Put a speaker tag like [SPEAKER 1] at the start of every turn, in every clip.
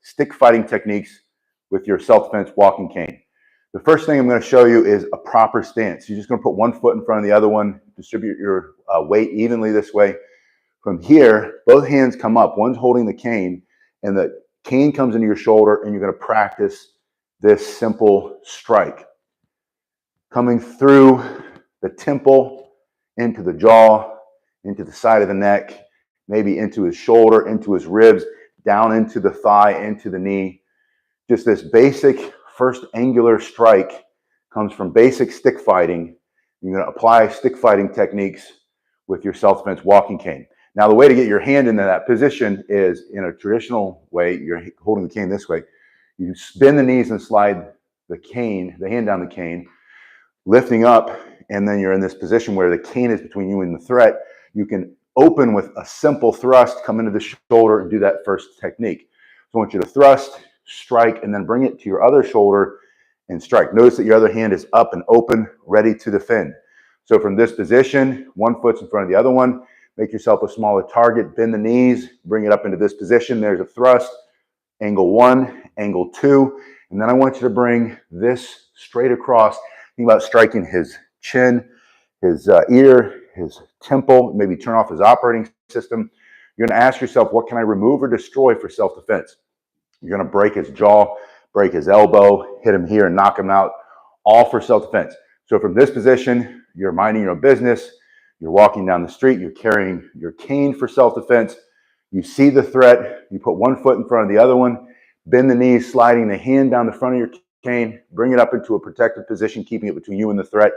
[SPEAKER 1] stick fighting techniques with your self-defense walking cane. The first thing I'm going to show you is a proper stance. You're just going to put one foot in front of the other one, distribute your weight evenly this way. From here, both hands come up. One's holding the cane, and the cane comes into your shoulder, and you're going to practice this simple strike. Coming through the temple, into the jaw, into the side of the neck, maybe into his shoulder, into his ribs, down into the thigh, into the knee. Just this basic first angular strike comes from basic stick fighting. You're going to apply stick fighting techniques with your self-defense walking cane. Now, the way to get your hand into that position is in a traditional way. You're holding the cane this way. You bend the knees and slide the cane, the hand down the cane, lifting up, and then you're in this position where the cane is between you and the threat. You can open with a simple thrust, come into the shoulder, and do that first technique. So I want you to thrust, strike, and then bring it to your other shoulder and strike. Notice that your other hand is up and open, ready to defend. So from this position, one foot's in front of the other one. Make yourself a smaller target, bend the knees, bring it up into this position. There's a thrust, angle 1, angle 2, and then I want you to bring this straight across. Think about striking his chin, his ear, his temple, maybe turn off his operating system. You're going to ask yourself, what can I remove or destroy for self-defense? You're going to break his jaw, break his elbow, hit him here and knock him out, all for self-defense. So from this position, you're minding your own business. You're walking down the street. You're carrying your cane for self-defense. You see the threat. You put one foot in front of the other one, bend the knees, sliding the hand down the front of your cane, bring it up into a protected position, keeping it between you and the threat,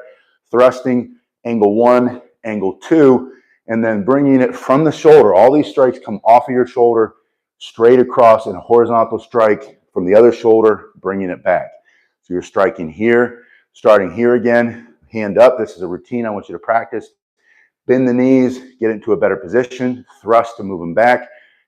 [SPEAKER 1] thrusting, angle 1, angle 2, and then bringing it from the shoulder. All these strikes come off of your shoulder, straight across in a horizontal strike from the other shoulder, bringing it back. So you're striking here, starting here again, hand up. This is a routine I want you to practice. Bend the knees, get into a better position, thrust to move them back.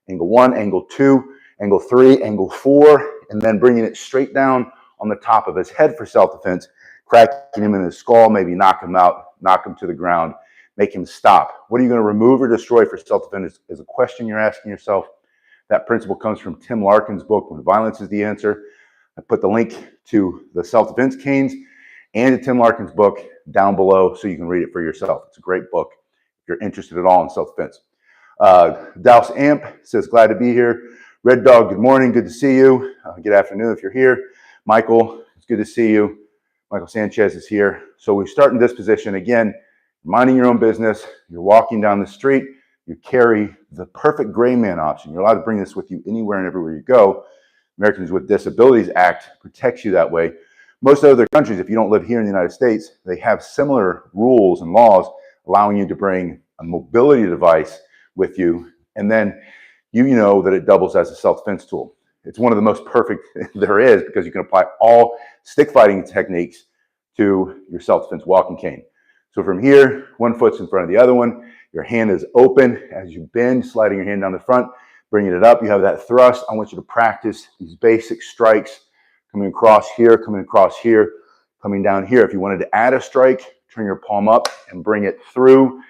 [SPEAKER 1] Angle 1, angle 2, angle 3, angle 4, and then bringing it straight down on the top of his head for self-defense, cracking him in his skull, maybe knock him out, knock him to the ground, make him stop. What are you going to remove or destroy for self-defense is a question you're asking yourself. That principle comes from Tim Larkin's book, When Violence is the Answer. I put the link to the self-defense canes and to Tim Larkin's book down below so you can read it for yourself. It's a great book if you're interested at all in self-defense. Douse Amp says, glad to be here. Red Dog, good morning. Good to see you. Good afternoon if you're here. Michael, it's good to see you. Michael Sanchez is here. So we start in this position. Again, minding your own business. You're walking down the street. You carry the perfect gray man option. You're allowed to bring this with you anywhere and everywhere you go. Americans with Disabilities Act protects you that way. Most other countries, if you don't live here in the United States, they have similar rules and laws allowing you to bring a mobility device with you. And then you know that it doubles as a self-defense tool. It's one of the most perfect there is because you can apply all stick fighting techniques to your self-defense walking cane. So from here, one foot's in front of the other one. Your hand is open as you bend, sliding your hand down the front, bringing it up. You have that thrust. I want you to practice these basic strikes, coming across here, coming down here. If you wanted to add a strike, turn your palm up and bring it through.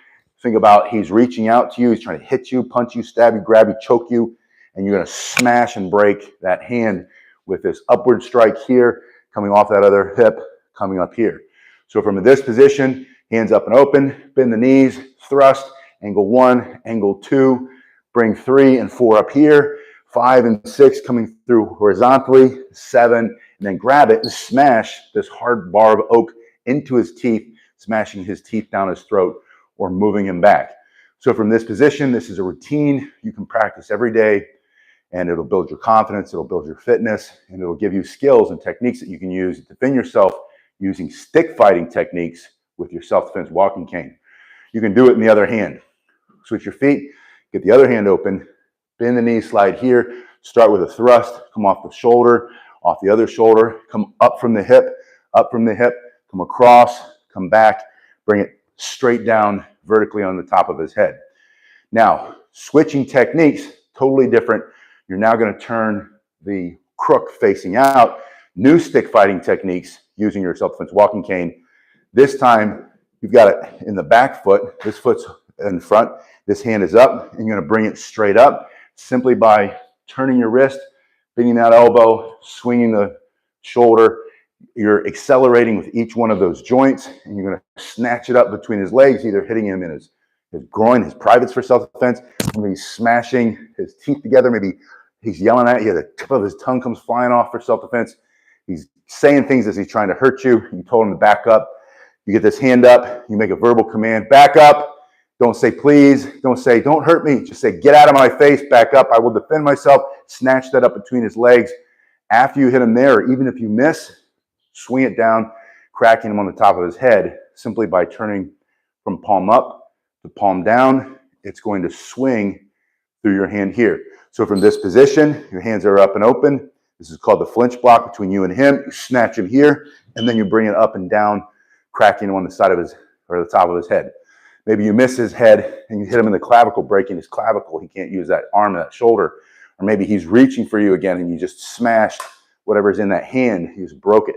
[SPEAKER 1] Think about he's reaching out to you. He's trying to hit you, punch you, stab you, grab you, choke you, and you're going to smash and break that hand with this upward strike here, coming off that other hip, coming up here. So from this position, hands up and open, bend the knees, thrust, angle 1, angle 2, bring 3 and 4 up here, 5 and 6 coming through horizontally, 7, and then grab it and smash this hard bar of oak into his teeth, smashing his teeth down his throat or moving him back. So from this position, this is a routine you can practice every day, and it'll build your confidence, it'll build your fitness, and it'll give you skills and techniques that you can use to defend yourself using stick fighting techniques with your self-defense walking cane. You can do it in the other hand. Switch your feet, get the other hand open, bend the knees, slide here, start with a thrust, come off the shoulder, off the other shoulder, come up from the hip, come across, come back, bring it straight down vertically on the top of his head. Now, switching techniques, totally different. You're now going to turn the crook facing out, new stick fighting techniques using your self-defense walking cane. This time, you've got it in the back foot. This foot's in front. This hand is up, and you're going to bring it straight up simply by turning your wrist, bending that elbow, swinging the shoulder. You're accelerating with each one of those joints, and you're going to snatch it up between his legs, either hitting him in his groin, his privates for self-defense, maybe smashing his teeth together, maybe he's yelling at you, the tip of his tongue comes flying off for self-defense. He's saying things as he's trying to hurt you. You told him to back up. You get this hand up, you make a verbal command, back up. Don't say please, don't say don't hurt me. Just say get out of my face, back up. I will defend myself. Snatch that up between his legs. After you hit him there, or even if you miss, swing it down, cracking him on the top of his head simply by turning from palm up to palm down. It's going to swing through your hand here. So from this position, your hands are up and open. This is called the flinch block between you and him. You snatch him here, and then you bring it up and down, cracking him on the side of his, or the top of his head. Maybe you miss his head and you hit him in the clavicle, breaking his clavicle. He can't use that arm, that shoulder. Or maybe he's reaching for you again and you just smashed whatever's in that hand. You just broke it.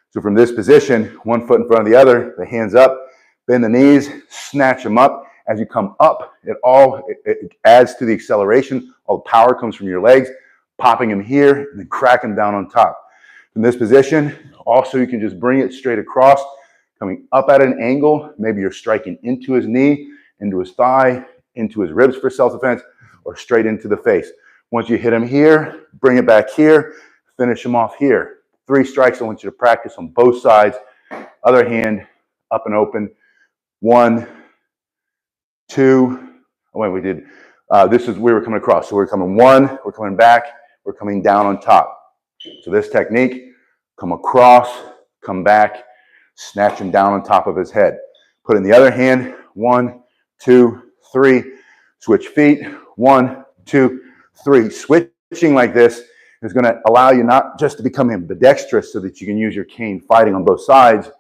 [SPEAKER 1] So from this position, one foot in front of the other, the hands up, bend the knees, snatch them up. As you come up, it adds to the acceleration. All the power comes from your legs, popping him here and then crack him down on top. From this position, also you can just bring it straight across, coming up at an angle. Maybe you're striking into his knee, into his thigh, into his ribs for self-defense, or straight into the face. Once you hit him here, bring it back here, finish him off here. 3 strikes I want you to practice on both sides. Other hand, up and open. 1, 2. Oh, wait, we did. We were coming across. So we're coming 1, we're coming back, we're coming down on top. So this technique, come across, come back, snatch him down on top of his head. Put in the other hand. 1, 2, 3. Switch feet. 1, 2, 3. Switching like this is going to allow you not just to become ambidextrous so that you can use your cane fighting on both sides,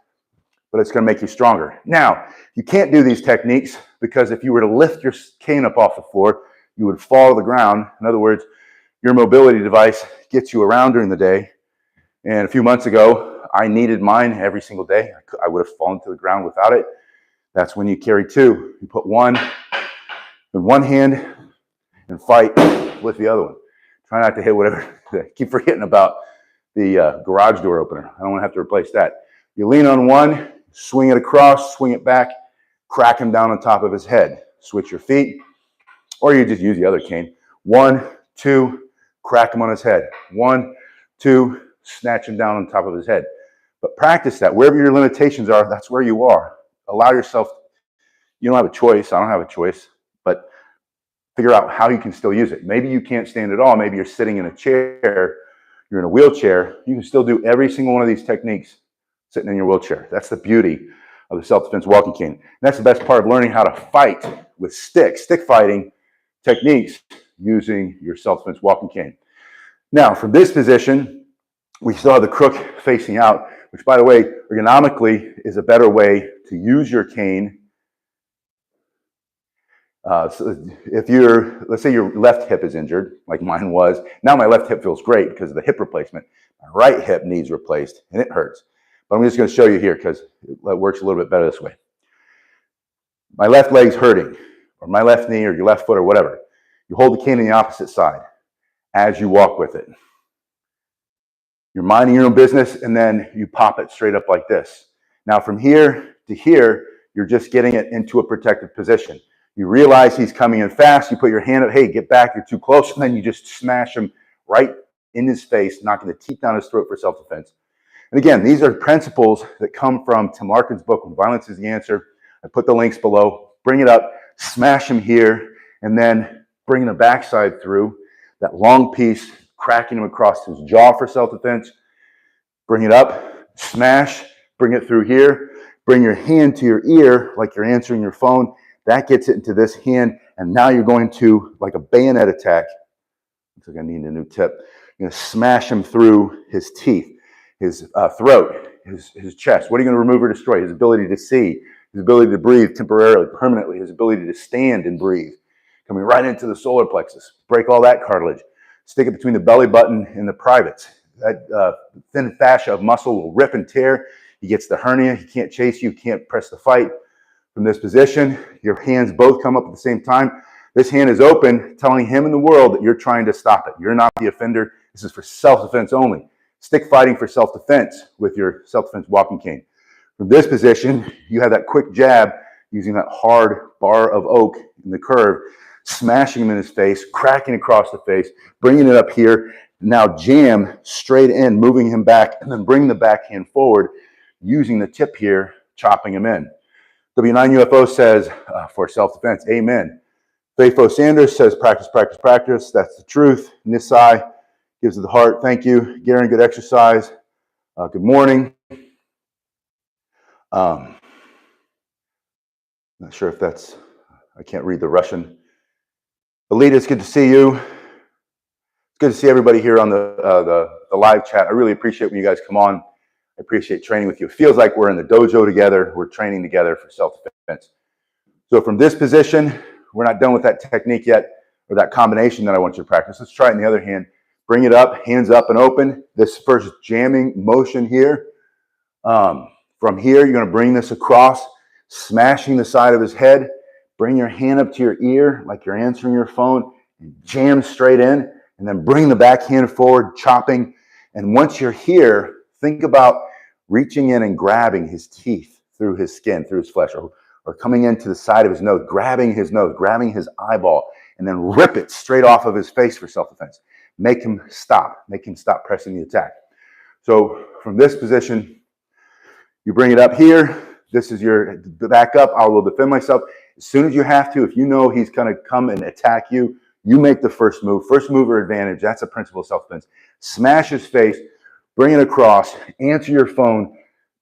[SPEAKER 1] but it's going to make you stronger. Now, you can't do these techniques because if you were to lift your cane up off the floor, you would fall to the ground. In other words, your mobility device gets you around during the day. And a few months ago, I needed mine every single day. I would have fallen to the ground without it. That's when you carry 2. You put 1 in one hand and fight with the other one. Try not to hit whatever. Keep forgetting about the garage door opener. I don't want to have to replace that. You lean on one, swing it across, swing it back, crack him down on top of his head. Switch your feet, or you just use the other cane. 1, 2, crack him on his head. 1, 2, snatch him down on top of his head. But practice that. Wherever your limitations are, that's where you are. Allow yourself, you don't have a choice, I don't have a choice, but figure out how you can still use it. Maybe you can't stand at all. Maybe you're sitting in a chair, you're in a wheelchair. You can still do every single one of these techniques sitting in your wheelchair. That's the beauty of the self-defense walking cane. And that's the best part of learning how to fight with stick fighting techniques using your self-defense walking cane. Now, from this position, we still have the crook facing out, which, by the way, ergonomically is a better way to use your cane. So if let's say your left hip is injured, like mine was. Now my left hip feels great because of the hip replacement. My right hip needs replaced, and it hurts. But I'm just going to show you here because it works a little bit better this way. My left leg's hurting, or my left knee, or your left foot, or whatever. You hold the cane on the opposite side as you walk with it. You're minding your own business, and then you pop it straight up like this. Now from here to here, you're just getting it into a protective position. You realize he's coming in fast, you put your hand up, hey, get back, you're too close, and then you just smash him right in his face, knocking the teeth down his throat for self-defense. And again, these are principles that come from Tim Larkin's book, When Violence is the Answer. I put the links below. Bring it up, smash him here, and then bring the backside through, that long piece, cracking him across his jaw for self-defense. Bring it up, smash, bring it through here. Bring your hand to your ear like you're answering your phone. That gets it into this hand, and now you're going to, like a bayonet attack. Looks like I need a new tip. You're going to smash him through his teeth, his throat, his chest. What are you going to remove or destroy? His ability to see, his ability to breathe temporarily, permanently, his ability to stand and breathe. Coming right into the solar plexus. Break all that cartilage. Stick it between the belly button and the privates. That thin fascia of muscle will rip and tear. He gets the hernia. He can't chase you. Can't press the fight. From this position, your hands both come up at the same time. This hand is open, telling him and the world that you're trying to stop it. You're not the offender. This is for self-defense only. Stick fighting for self-defense with your self-defense walking cane. From this position, you have that quick jab using that hard bar of oak in the curve, smashing him in his face, cracking across the face, bringing it up here. Now jam straight in, moving him back, and then bring the backhand forward, using the tip here, chopping him in. W9UFO says, for self-defense, amen. Faithful Sanders says, practice, practice, practice. That's the truth. Nisai gives it the heart. Thank you. Garen, good exercise. Good morning. Not sure if that's, I can't read the Russian. Alita, it's good to see you. It's good to see everybody here on the live chat. I really appreciate when you guys come on. I appreciate training with you. It feels like we're in the dojo together. We're training together for self-defense. So from this position, we're not done with that technique yet, or that combination that I want you to practice. Let's try it in the other hand. Bring it up, hands up and open. This first jamming motion here. From here, you're going to bring this across, smashing the side of his head. Bring your hand up to your ear like you're answering your phone, and jam straight in, and then bring the backhand forward, chopping. And once you're here, think about reaching in and grabbing his teeth through his skin, through his flesh, or coming into the side of his nose, grabbing his eyeball, and then rip it straight off of his face for self-defense. Make him stop pressing the attack. So from this position, you bring it up here. This is your back up. I will defend myself. As soon as you have to, if you know he's going to come and attack you, you make the first move. First mover advantage. That's a principle of self-defense. Smash his face, bring it across, answer your phone,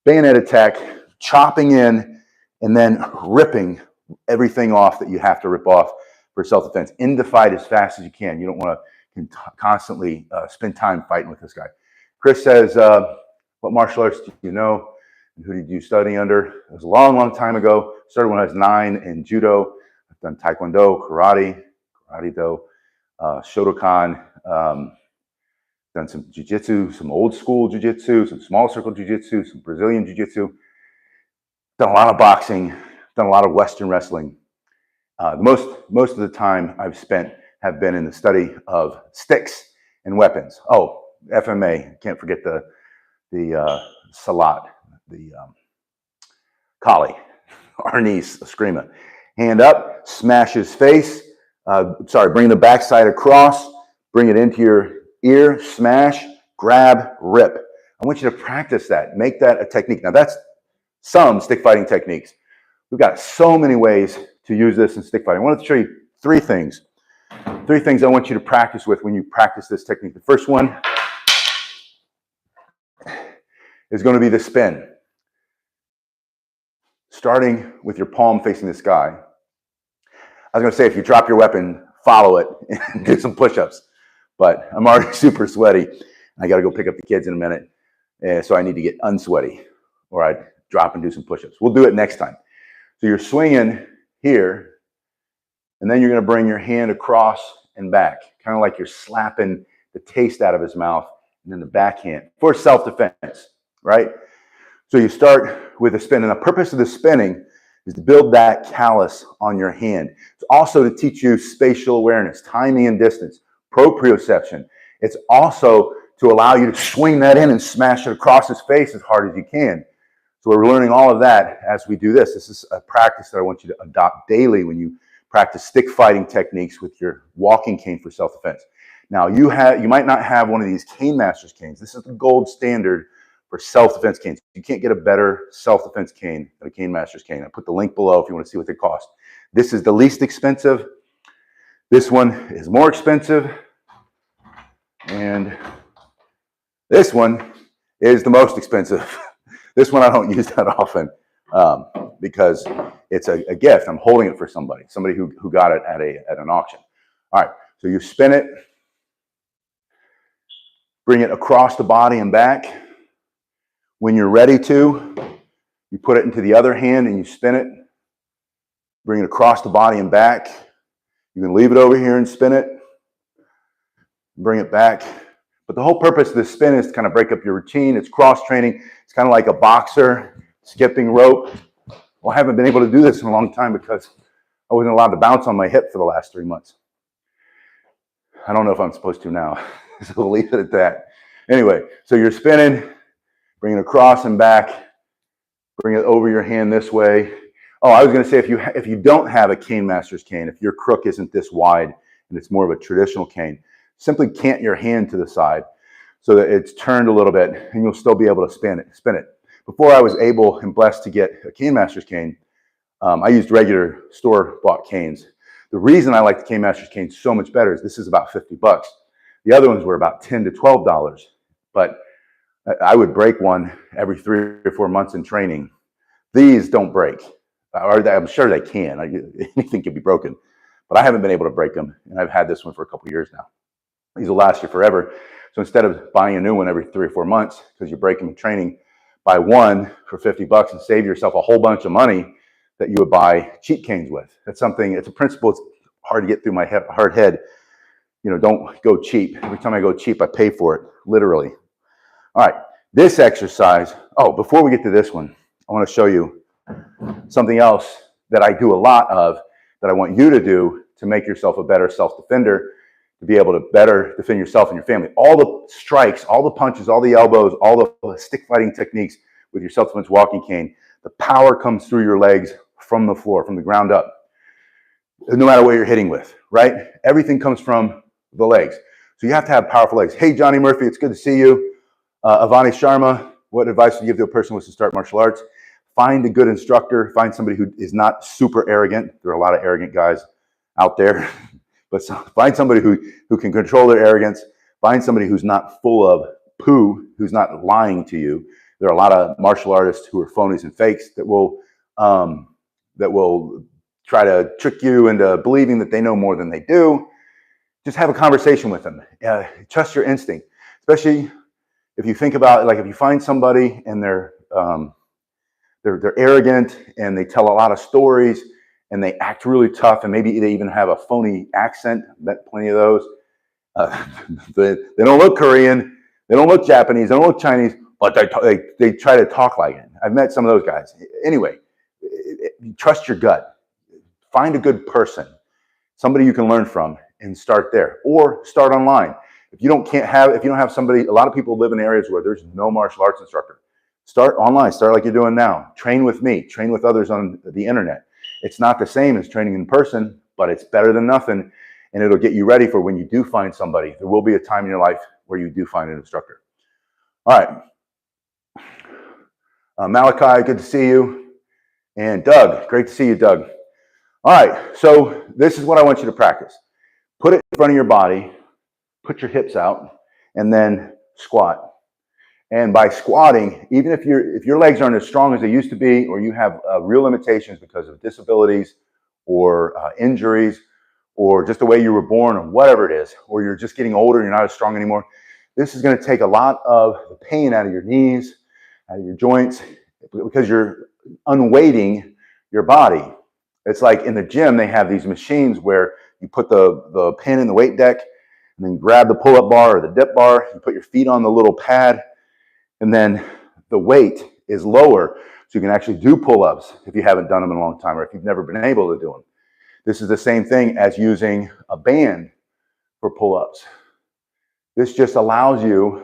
[SPEAKER 1] bayonet attack, chopping in, and then ripping everything off that you have to rip off for self-defense. End the fight as fast as you can. You don't want to constantly spend time fighting with this guy. Chris says, what martial arts do you know? And who did you study under? It was a long, long time ago. Started when I was 9 in judo. I've done taekwondo, karate do, Shotokan, done some jiu-jitsu, some old school jiu-jitsu, some small circle jiu-jitsu, some Brazilian jiu-jitsu. Done a lot of boxing, done a lot of Western wrestling. Most of the time I've spent have been in the study of sticks and weapons. Oh, FMA, can't forget the salat, the Kali, Arnis, Eskrima. Hand up, smash his face. Bring the backside across, bring it into your ear, smash, grab, rip. I want you to practice that. Make that a technique. Now that's some stick fighting techniques. We've got so many ways to use this in stick fighting. I wanted to show you three things I want you to practice with when you practice this technique. The first one is going to be the spin. Starting with your palm facing the sky. I was going to say, if you drop your weapon, follow it and do some push-ups. But I'm already super sweaty. I got to go pick up the kids in a minute. So I need to get unsweaty, or I'd drop and do some push-ups. We'll do it next time. So you're swinging here, and then you're going to bring your hand across and back, kind of like you're slapping the taste out of his mouth, and then the backhand for self-defense, right? So you start with a spin, and the purpose of the spinning is to build that callus on your hand. It's also to teach you spatial awareness, timing and distance, proprioception. It's also to allow you to swing that in and smash it across his face as hard as you can. So we're learning all of that as we do this. This is a practice that I want you to adopt daily when you practice stick fighting techniques with your walking cane for self-defense. Now, you might not have one of these Cane Masters canes. This is the gold standard for self-defense canes. You can't get a better self-defense cane than a Cane Masters cane. I put the link below if you want to see what they cost. This is the least expensive. This one is more expensive. And this one is the most expensive. This one I don't use that often because it's a gift. I'm holding it for somebody who got it at an auction. All right, so you spin it, bring it across the body and back. When you're ready to, you put it into the other hand and you spin it, bring it across the body and back. You can leave it over here and spin it, bring it back. But the whole purpose of this spin is to kind of break up your routine. It's cross-training. It's kind of like a boxer skipping rope. Well, I haven't been able to do this in a long time because I wasn't allowed to bounce on my hip for the last 3 months. I don't know if I'm supposed to now. So we'll leave it at that. Anyway, so you're spinning, bring it across and back, bring it over your hand this way. Oh, I was going to say, if you don't have a cane master's cane, if your crook isn't this wide and it's more of a traditional cane, simply cant your hand to the side so that it's turned a little bit, and you'll still be able to spin it. Before I was able and blessed to get a cane master's cane, I used regular store-bought canes. The reason I like the cane master's cane so much better is this is about $50. The other ones were about $10 to $12, but I would break one every 3 or 4 months in training. These don't break, or I'm sure they can. Anything can be broken, but I haven't been able to break them, and I've had this one for a couple of years now. These will last you forever. So instead of buying a new one every 3 or 4 months because you break them in training, buy one for $50 and save yourself a whole bunch of money that you would buy cheap canes with. That's something, it's a principle, it's hard to get through my hard head. You know, don't go cheap. Every time I go cheap, I pay for it, literally. All right, this exercise, before we get to this one, I want to show you something else that I do a lot of that I want you to do to make yourself a better self-defender, to be able to better defend yourself and your family. All the strikes, all the punches, all the elbows, all the stick fighting techniques with your self-defense walking cane, the power comes through your legs from the floor, from the ground up, no matter what you're hitting with, right? Everything comes from the legs. So you have to have powerful legs. Hey, Johnny Murphy, it's good to see you. Avani Sharma, what advice would you give to a person who wants to start martial arts? Find a good instructor. Find somebody who is not super arrogant. There are a lot of arrogant guys out there. But find somebody who can control their arrogance. Find somebody who's not full of poo, who's not lying to you. There are a lot of martial artists who are phonies and fakes that will try to trick you into believing that they know more than they do. Just have a conversation with them. Trust your instinct, especially if you think about, like, if you find somebody and they're arrogant and they tell a lot of stories and they act really tough, and maybe they even have a phony accent. Met plenty of those. They don't look Korean, they don't look Japanese, they don't look Chinese, but they try to talk like it. I've met some of those guys. Anyway, trust your gut. Find a good person, somebody you can learn from, and start there, or start online. If you don't have somebody, a lot of people live in areas where there's no martial arts instructor. Start online. Start like you're doing now. Train with me. Train with others on the internet. It's not the same as training in person, but it's better than nothing, and it'll get you ready for when you do find somebody. There will be a time in your life where you do find an instructor. All right. Malachi, good to see you. And Doug, great to see you, Doug. All right, so this is what I want you to practice. Put it in front of your body, put your hips out, and then squat. And by squatting, even if your legs aren't as strong as they used to be, or you have real limitations because of disabilities or injuries, or just the way you were born, or whatever it is, or you're just getting older and you're not as strong anymore, this is going to take a lot of the pain out of your knees, out of your joints, because you're unweighting your body. It's like in the gym, they have these machines where you put the pin in the weight deck, and then you grab the pull-up bar or the dip bar, you put your feet on the little pad, and then the weight is lower, so you can actually do pull-ups if you haven't done them in a long time, or if you've never been able to do them. This is the same thing as using a band for pull-ups. This just allows you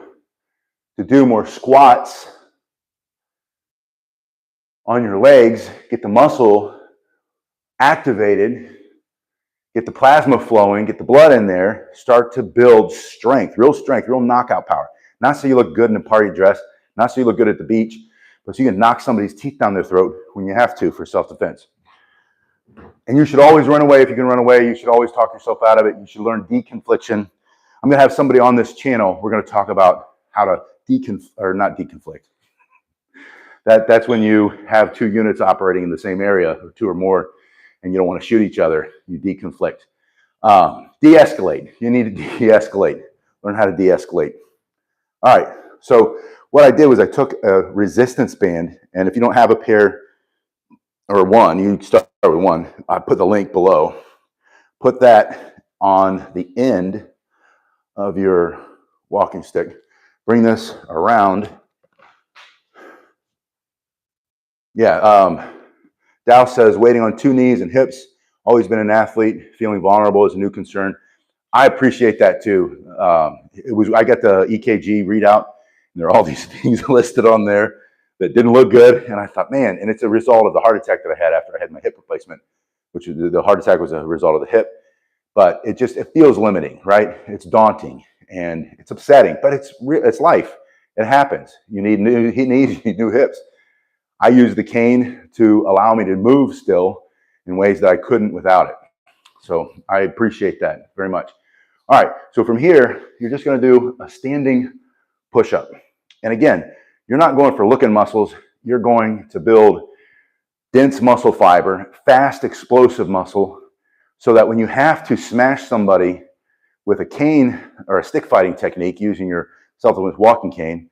[SPEAKER 1] to do more squats on your legs, get the muscle activated, get the plasma flowing, get the blood in there, start to build strength, real knockout power. Not so you look good in a party dress, not so you look good at the beach, but so you can knock somebody's teeth down their throat when you have to for self-defense. And you should always run away if you can run away. You should always talk yourself out of it. You should learn deconfliction. I'm going to have somebody on this channel. We're going to talk about how to not deconflict. That's when you have two units operating in the same area, or two or more, and you don't want to shoot each other. You deconflict. De-escalate. You need to de-escalate. Learn how to de-escalate. All right. So what I did was I took a resistance band, and if you don't have a pair or one, you start with one. I put the link below. Put that on the end of your walking stick. Bring this around. Yeah. Dow says, waiting on two knees and hips. Always been an athlete. Feeling vulnerable is a new concern. I appreciate that too. I got the EKG readout, and there are all these things listed on there that didn't look good. And I thought, man, and it's a result of the heart attack that I had after I had my hip replacement, which the heart attack was a result of the hip. But it feels limiting, right? It's daunting and it's upsetting, but it's life. It happens. You need new hips. I use the cane to allow me to move still in ways that I couldn't without it. So I appreciate that very much. All right, so from here, you're just going to do a standing push-up. And again, you're not going for looking muscles. You're going to build dense muscle fiber, fast, explosive muscle, so that when you have to smash somebody with a cane or a stick fighting technique using your self-defense walking cane,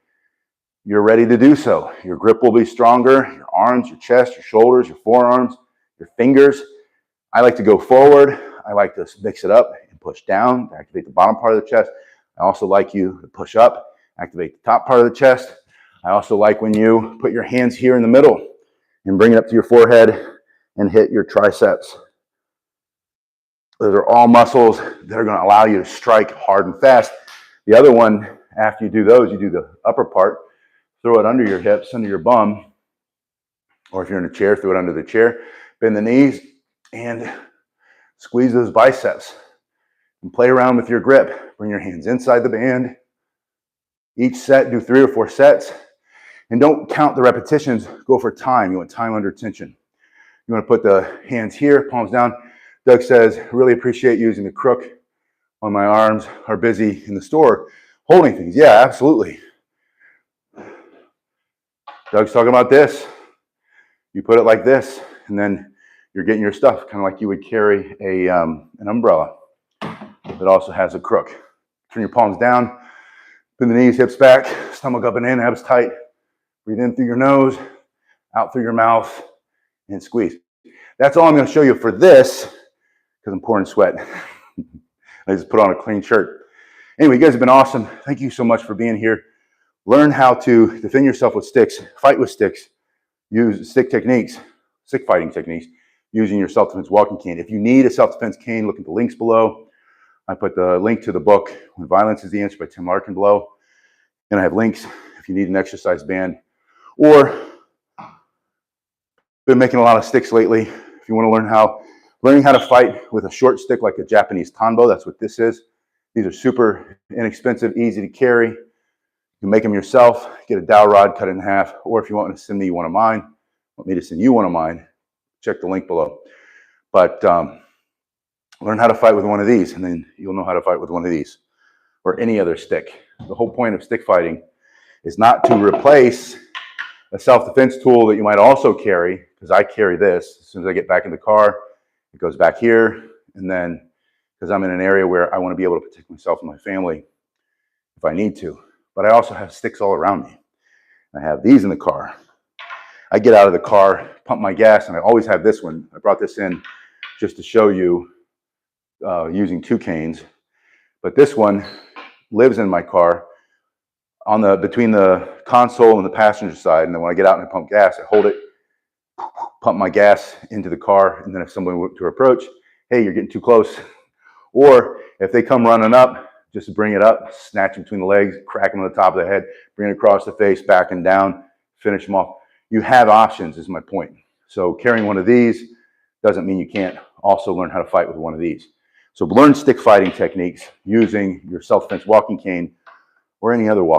[SPEAKER 1] you're ready to do so. Your grip will be stronger, your arms, your chest, your shoulders, your forearms, your fingers. I like to go forward. I like to mix it up and push down to activate the bottom part of the chest. I also like you to push up, activate the top part of the chest. I also like when you put your hands here in the middle and bring it up to your forehead and hit your triceps. Those are all muscles that are going to allow you to strike hard and fast. The other one, after you do those, you do the upper part, throw it under your hips, under your bum, or if you're in a chair, throw it under the chair, bend the knees, and squeeze those biceps. And play around with your grip. Bring your hands inside the band. Each set, do 3 or 4 sets. And don't count the repetitions, go for time. You want time under tension. You want to put the hands here, palms down. Doug says, really appreciate using the crook when my arms are busy in the store holding things. Yeah, absolutely. Doug's talking about this. You put it like this, and then you're getting your stuff, kind of like you would carry an umbrella that also has a crook. Turn your palms down, bend the knees, hips back, stomach up and in, abs tight. Breathe in through your nose, out through your mouth, and squeeze. That's all I'm going to show you for this, because I'm pouring sweat. I just put on a clean shirt. Anyway, you guys have been awesome. Thank you so much for being here. Learn how to defend yourself with sticks, fight with sticks, use stick fighting techniques, using your self-defense walking cane. If you need a self-defense cane, look at the links below. I put the link to the book, When Violence is the Answer by Tim Larkin below. And I have links if you need an exercise band. Or, been making a lot of sticks lately. If you want to learning how to fight with a short stick like a Japanese tanbo, that's what this is. These are super inexpensive, easy to carry. You can make them yourself, get a dowel rod, cut it in half. Or if you want to send me one of mine, check the link below. But learn how to fight with one of these, and then you'll know how to fight with one of these or any other stick. The whole point of stick fighting is not to replace a self-defense tool that you might also carry, because I carry this. As soon as I get back in the car, it goes back here, and then because I'm in an area where I want to be able to protect myself and my family if I need to. But I also have sticks all around me. I have these in the car. I get out of the car, pump my gas, and I always have this one. I brought this in just to show you using 2 canes. But this one lives in my car between the console and the passenger side. And then when I get out and I pump gas, I hold it, pump my gas into the car. And then if someone were to approach, hey, you're getting too close. Or if they come running up, just bring it up, snatch them between the legs, crack them on the top of the head, bring it across the face, back and down, finish them off. You have options, is my point. So carrying one of these doesn't mean you can't also learn how to fight with one of these. So learn stick fighting techniques using your self-defense walking cane or any other walking